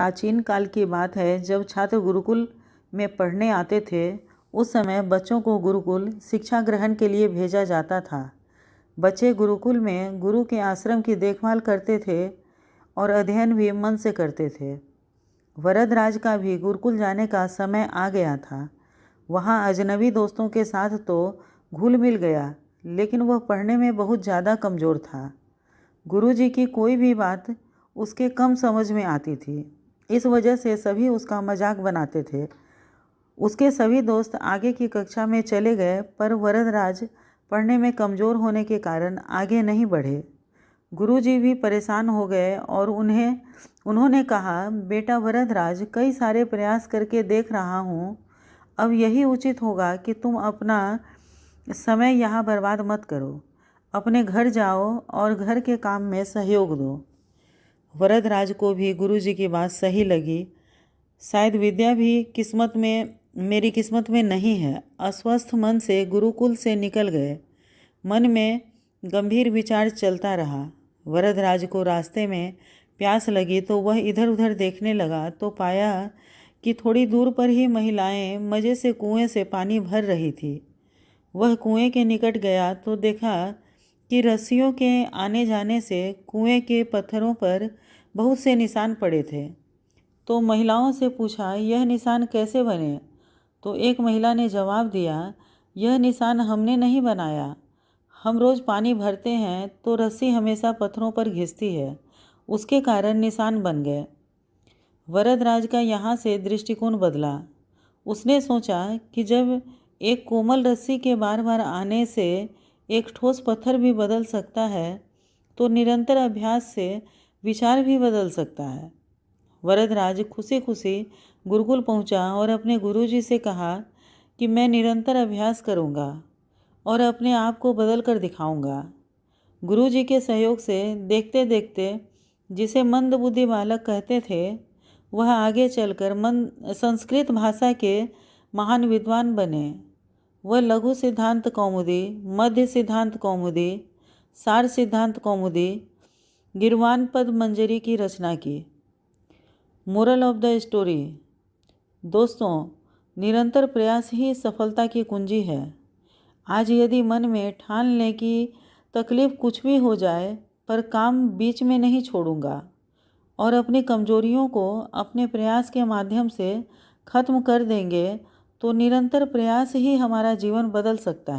प्राचीन काल की बात है, जब छात्र गुरुकुल में पढ़ने आते थे। उस समय बच्चों को गुरुकुल शिक्षा ग्रहण के लिए भेजा जाता था। बच्चे गुरुकुल में गुरु के आश्रम की देखभाल करते थे और अध्ययन भी मन से करते थे। वरदराज का भी गुरुकुल जाने का समय आ गया था। वहाँ अजनबी दोस्तों के साथ तो घुल मिल गया, लेकिन वह पढ़ने में बहुत ज़्यादा कमज़ोर था। गुरुजी की कोई भी बात उसके कम समझ में आती थी। इस वजह से सभी उसका मजाक बनाते थे। उसके सभी दोस्त आगे की कक्षा में चले गए, पर वरदराज पढ़ने में कमज़ोर होने के कारण आगे नहीं बढ़े। गुरुजी भी परेशान हो गए और उन्होंने कहा, बेटा वरदराज, कई सारे प्रयास करके देख रहा हूँ। अब यही उचित होगा कि तुम अपना समय यहाँ बर्बाद मत करो। अपने घर जाओ और घर के काम में सहयोग दो। वरदराज को भी गुरुजी की बात सही लगी। शायद विद्या भी मेरी किस्मत में नहीं है। अस्वस्थ मन से गुरुकुल से निकल गए। मन में गंभीर विचार चलता रहा। वरदराज को रास्ते में प्यास लगी तो वह इधर उधर देखने लगा तो पाया कि थोड़ी दूर पर ही महिलाएं मज़े से कुएं से पानी भर रही थी। वह कुएं के निकट गया तो देखा कि रस्सियों के आने जाने से कुएं के पत्थरों पर बहुत से निशान पड़े थे। तो महिलाओं से पूछा, यह निशान कैसे बने? तो एक महिला ने जवाब दिया, यह निशान हमने नहीं बनाया। हम रोज़ पानी भरते हैं तो रस्सी हमेशा पत्थरों पर घिसती है, उसके कारण निशान बन गए। वरदराज का यहाँ से दृष्टिकोण बदला। उसने सोचा कि जब एक कोमल रस्सी के बार बार आने से एक ठोस पत्थर भी बदल सकता है, तो निरंतर अभ्यास से विचार भी बदल सकता है। वरदराज खुशी खुशी गुरुकुल पहुंचा और अपने गुरुजी से कहा कि मैं निरंतर अभ्यास करूंगा और अपने आप को बदल कर दिखाऊंगा। गुरुजी के सहयोग से देखते देखते जिसे मंदबुद्धि बालक कहते थे, वह आगे चलकर संस्कृत भाषा के महान विद्वान बने। वह लघु सिद्धांत कौमुदी, मध्य सिद्धांत कौमुदी, सार सिद्धांत कौमुदी, गिरवान पद मंजरी की रचना की। मोरल ऑफ द स्टोरी, दोस्तों, निरंतर प्रयास ही सफलता की कुंजी है। आज यदि मन में ठान लें कि तकलीफ कुछ भी हो जाए, पर काम बीच में नहीं छोड़ूंगा और अपनी कमजोरियों को अपने प्रयास के माध्यम से खत्म कर देंगे, तो निरंतर प्रयास ही हमारा जीवन बदल सकता है।